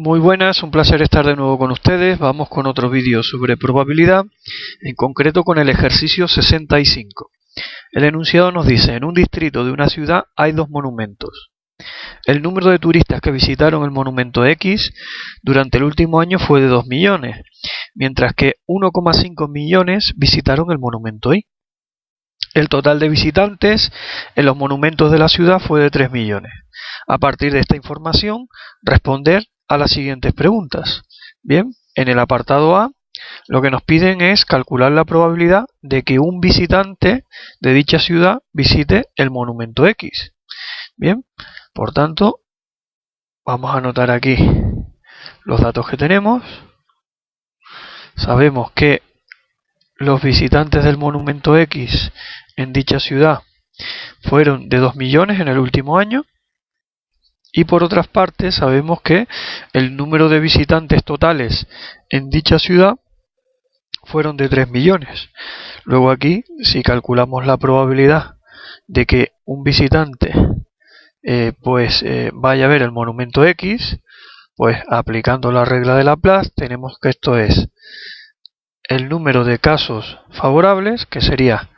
Muy buenas, un placer estar de nuevo con ustedes. Vamos con otro vídeo sobre probabilidad, en concreto con el ejercicio 65. El enunciado nos dice: en un distrito de una ciudad hay dos monumentos. El número de turistas que visitaron el monumento X durante el último año fue de 2 millones, mientras que 1,5 millones visitaron el monumento Y. El total de visitantes en los monumentos de la ciudad fue de 3 millones. A partir de esta información, responder a las siguientes preguntas. Bien, en el apartado A, lo que nos piden es calcular la probabilidad de que un visitante de dicha ciudad visite el monumento X. Bien, por tanto, vamos a anotar aquí los datos que tenemos. Sabemos que los visitantes del monumento X en dicha ciudad fueron de 2 millones en el último año. Y por otras partes sabemos que el número de visitantes totales en dicha ciudad fueron de 3 millones. Luego aquí, si calculamos la probabilidad de que un visitante vaya a ver el monumento X, pues aplicando la regla de Laplace tenemos que esto es el número de casos favorables, que sería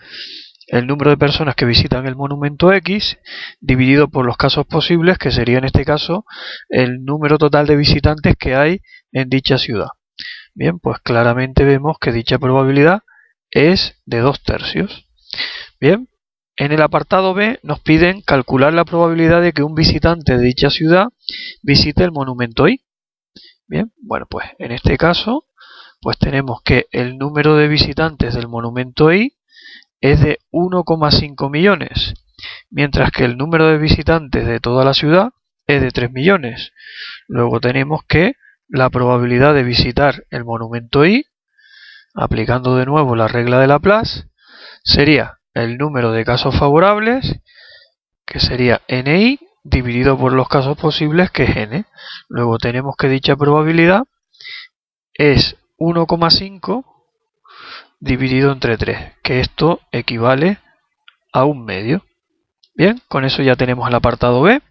el número de personas que visitan el monumento X, dividido por los casos posibles, que sería en este caso el número total de visitantes que hay en dicha ciudad. Bien, pues claramente vemos que dicha probabilidad es de 2/3. Bien, en el apartado B nos piden calcular la probabilidad de que un visitante de dicha ciudad visite el monumento Y. Bien, bueno, pues en este caso pues tenemos que el número de visitantes del monumento Y es de 1,5 millones, mientras que el número de visitantes de toda la ciudad es de 3 millones. Luego tenemos que la probabilidad de visitar el monumento Y, aplicando de nuevo la regla de Laplace, sería el número de casos favorables, que sería NI, dividido por los casos posibles, que es N. Luego tenemos que dicha probabilidad es 1,5 dividido entre 3, que esto equivale a 1/2. Bien, con eso ya tenemos el apartado B.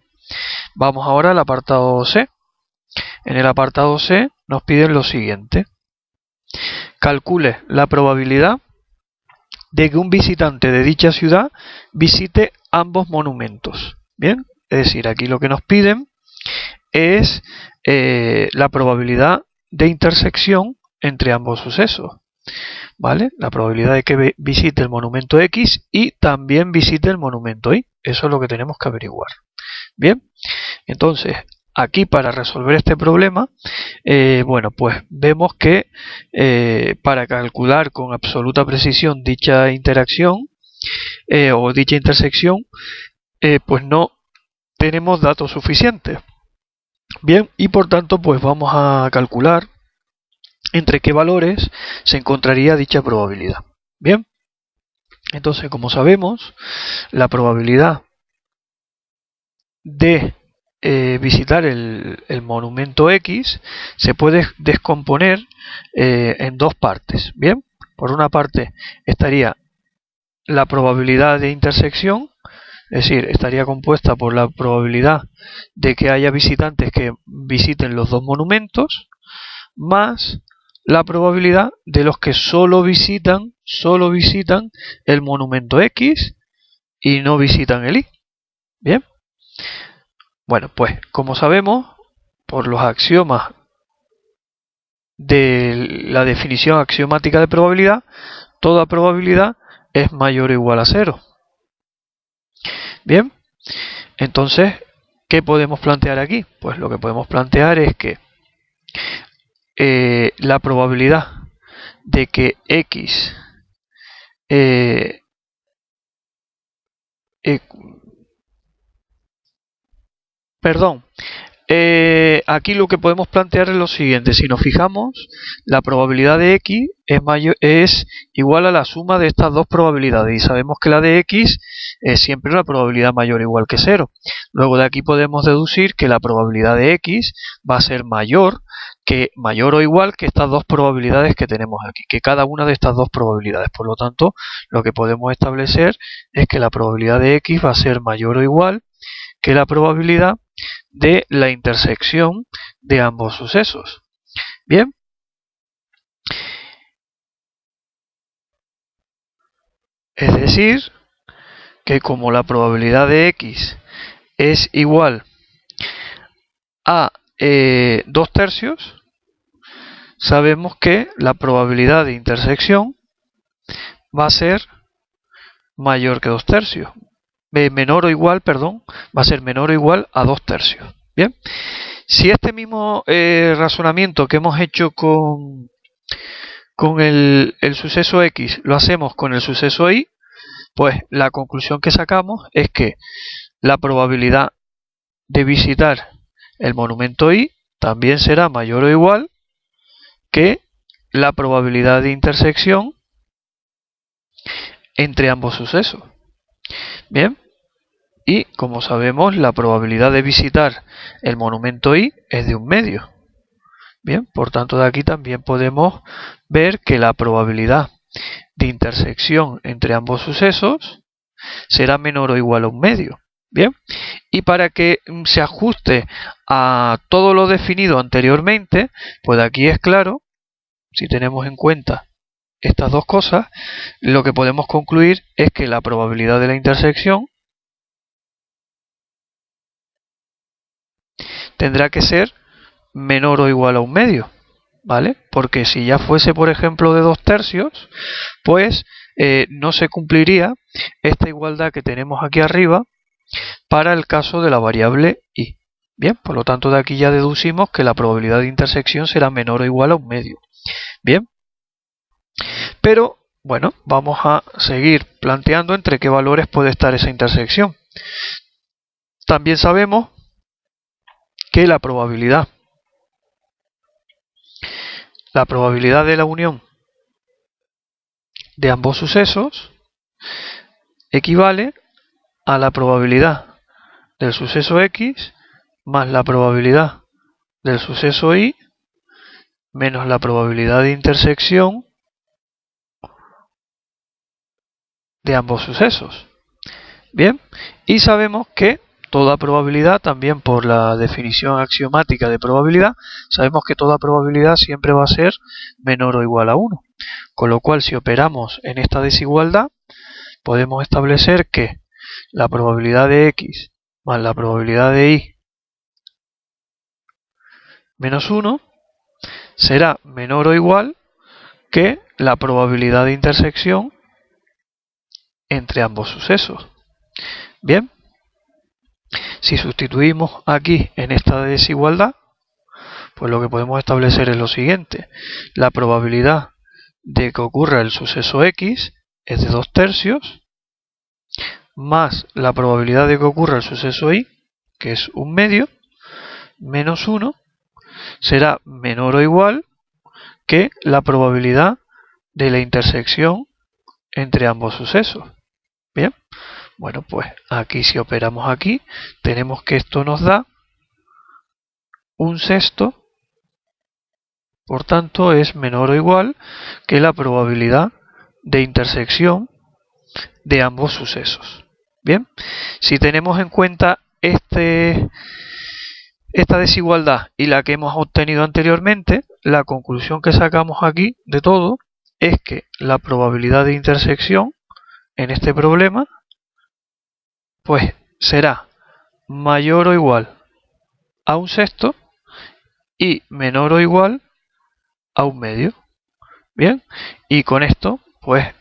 Vamos ahora al apartado C. En el apartado C nos piden lo siguiente: calcule la probabilidad de que un visitante de dicha ciudad visite ambos monumentos. Bien, es decir, aquí lo que nos piden es la probabilidad de intersección entre ambos sucesos. ¿Vale? La probabilidad de que visite el monumento X y también visite el monumento Y. Eso es lo que tenemos que averiguar. Bien, entonces aquí para resolver este problema, pues vemos que para calcular con absoluta precisión dicha interacción o dicha intersección, pues no tenemos datos suficientes. Bien, y por tanto pues vamos a calcular entre qué valores se encontraría dicha probabilidad. Bien, entonces, como sabemos, la probabilidad de visitar el monumento X se puede descomponer en dos partes. Bien, por una parte estaría la probabilidad de intersección, es decir, estaría compuesta por la probabilidad de que haya visitantes que visiten los dos monumentos, más la probabilidad de los que solo visitan el monumento X y no visitan el Y. Bien, bueno, pues como sabemos por los axiomas de la definición axiomática de probabilidad, toda probabilidad es mayor o igual a 0. Bien, entonces, ¿qué podemos plantear aquí? Pues lo que podemos plantear es que la probabilidad de que X aquí lo que podemos plantear es lo siguiente: si nos fijamos, la probabilidad de X es igual a la suma de estas dos probabilidades, y sabemos que la de X es siempre una probabilidad mayor o igual que 0. Luego de aquí podemos deducir que la probabilidad de X va a ser mayor o igual que estas dos probabilidades que tenemos aquí, que cada una de estas dos probabilidades. Por lo tanto, lo que podemos establecer es que la probabilidad de X va a ser mayor o igual que la probabilidad de la intersección de ambos sucesos. Bien. Es decir, que como la probabilidad de x es igual a 2 tercios, sabemos que la probabilidad de intersección va a ser mayor que 2 tercios. Menor o igual, perdón, va a ser menor o igual a 2 tercios. Bien, si este mismo razonamiento que hemos hecho con el suceso x lo hacemos con el suceso y, pues la conclusión que sacamos es que la probabilidad de visitar el monumento y también será mayor o igual que la probabilidad de intersección entre ambos sucesos. Bien, y como sabemos, la probabilidad de visitar el monumento y es de 1/2. Bien, por tanto de aquí también podemos ver que la probabilidad de intersección entre ambos sucesos será menor o igual a 1/2. Bien, y para que se ajuste a todo lo definido anteriormente, pues aquí es claro, si tenemos en cuenta estas dos cosas, lo que podemos concluir es que la probabilidad de la intersección tendrá que ser menor o igual a 1/2, ¿vale? Porque si ya fuese, por ejemplo, de 2 tercios, pues no se cumpliría esta igualdad que tenemos aquí arriba para el caso de la variable y. Bien, por lo tanto de aquí ya deducimos que la probabilidad de intersección será menor o igual a 1/2. Bien, pero bueno, vamos a seguir planteando entre qué valores puede estar esa intersección. También sabemos que la probabilidad de la unión de ambos sucesos equivale a la probabilidad del suceso x más la probabilidad del suceso y menos la probabilidad de intersección de ambos sucesos. Bien, y sabemos que toda probabilidad, también por la definición axiomática de probabilidad, sabemos que toda probabilidad siempre va a ser menor o igual a 1. Con lo cual, si operamos en esta desigualdad, podemos establecer que la probabilidad de x más la probabilidad de y menos 1 será menor o igual que la probabilidad de intersección entre ambos sucesos. Bien, si sustituimos aquí en esta desigualdad, pues lo que podemos establecer es lo siguiente. La probabilidad de que ocurra el suceso x es de 2 tercios, más la probabilidad de que ocurra el suceso y, que es 1/2, menos 1, será menor o igual que la probabilidad de la intersección entre ambos sucesos. Bien, bueno, pues aquí si operamos aquí, tenemos que esto nos da 1/6, por tanto es menor o igual que la probabilidad de intersección de ambos sucesos. Bien, si tenemos en cuenta esta desigualdad y la que hemos obtenido anteriormente, la conclusión que sacamos aquí de todo es que la probabilidad de intersección en este problema pues será mayor o igual a 1/6 y menor o igual a 1/2. Bien, y con esto pues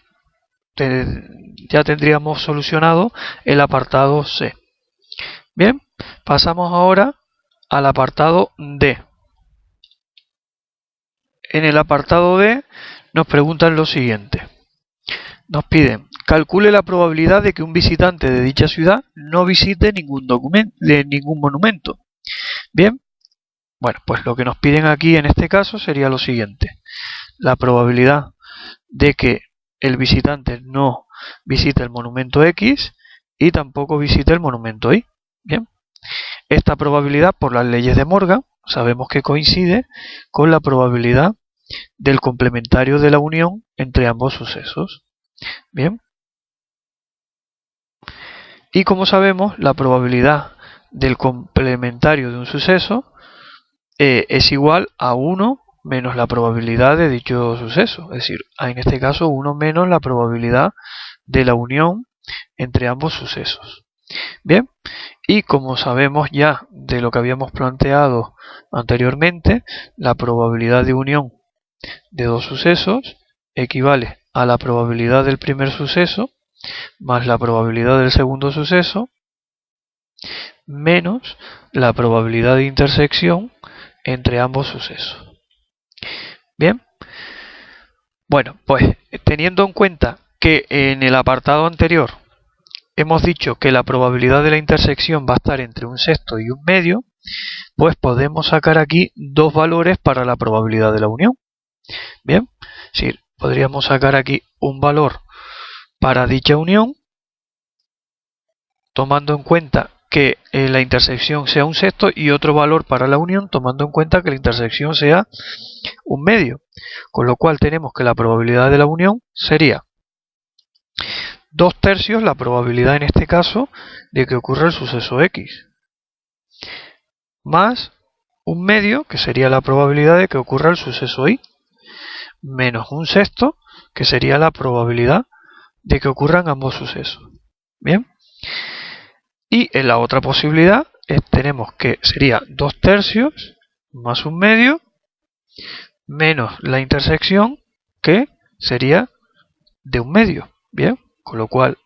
ya tendríamos solucionado el apartado C. Bien, pasamos ahora al apartado D. En el apartado D nos preguntan lo siguiente. Nos piden, calcule la probabilidad de que un visitante de dicha ciudad no visite ningún monumento. Bien, bueno, pues lo que nos piden aquí en este caso sería lo siguiente. La probabilidad de que el visitante no visite el monumento X y tampoco visite el monumento Y. Bien, esta probabilidad, por las leyes de Morgan, sabemos que coincide con la probabilidad del complementario de la unión entre ambos sucesos. Bien, y como sabemos, la probabilidad del complementario de un suceso es igual a 1 menos la probabilidad de dicho suceso. Es decir, en este caso 1 menos la probabilidad de la unión entre ambos sucesos. Bien, y como sabemos ya de lo que habíamos planteado anteriormente, la probabilidad de unión de dos sucesos equivale a la probabilidad del primer suceso más la probabilidad del segundo suceso menos la probabilidad de intersección entre ambos sucesos. Bien, bueno, pues teniendo en cuenta que en el apartado anterior hemos dicho que la probabilidad de la intersección va a estar entre un sexto y un medio, pues podemos sacar aquí dos valores para la probabilidad de la unión. Bien, sí, podríamos sacar aquí un valor para dicha unión, tomando en cuenta que la intersección sea un sexto, y otro valor para la unión tomando en cuenta que la intersección sea un medio, con lo cual tenemos que la probabilidad de la unión sería 2/3 la probabilidad en este caso de que ocurra el suceso X, más un medio, que sería la probabilidad de que ocurra el suceso Y, menos un sexto, que sería la probabilidad de que ocurran ambos sucesos. Bien, y en la otra posibilidad tenemos que sería 2/3 más un medio menos la intersección, que sería de un medio. Bien, con lo cual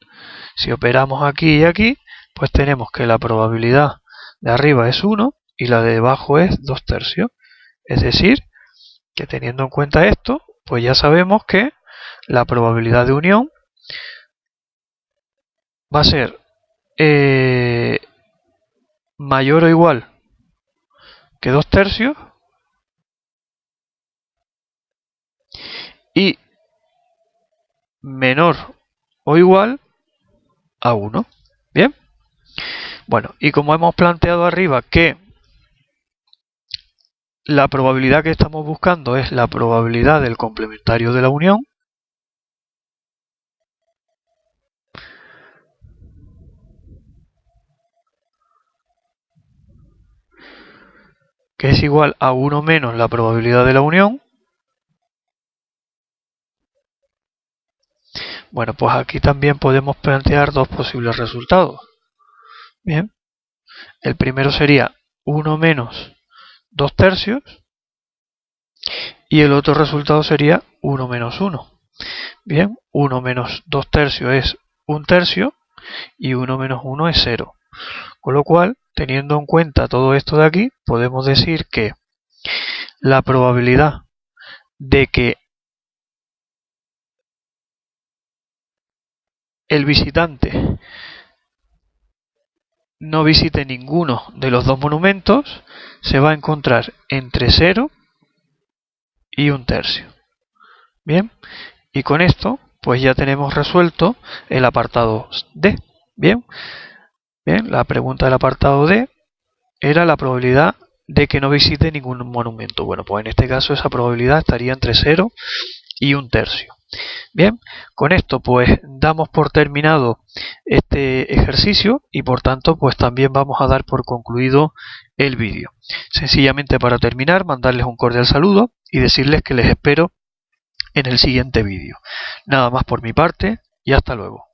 si operamos aquí y aquí, pues tenemos que la probabilidad de arriba es 1 y la de debajo es 2/3. Es decir, que teniendo en cuenta esto, pues ya sabemos que la probabilidad de unión va a ser mayor o igual que 2/3 y menor o igual a 1. Bien, bueno, y como hemos planteado arriba que la probabilidad que estamos buscando es la probabilidad del complementario de la unión, que es igual a 1 menos la probabilidad de la unión. Bueno, pues aquí también podemos plantear dos posibles resultados. Bien, el primero sería 1 menos 2/3 y el otro resultado sería 1 menos 1. Bien, 1 menos 2/3 es 1/3 y 1 menos 1 es 0. Con lo cual, teniendo en cuenta todo esto de aquí, podemos decir que la probabilidad de que el visitante no visite ninguno de los dos monumentos se va a encontrar entre 0 y 1/3. Bien, y con esto pues ya tenemos resuelto el apartado D. Bien, la pregunta del apartado D era la probabilidad de que no visite ningún monumento. Bueno, pues en este caso esa probabilidad estaría entre 0 y 1/3. Bien, con esto pues damos por terminado este ejercicio y por tanto pues también vamos a dar por concluido el vídeo. Sencillamente para terminar, mandarles un cordial saludo y decirles que les espero en el siguiente vídeo. Nada más por mi parte y hasta luego.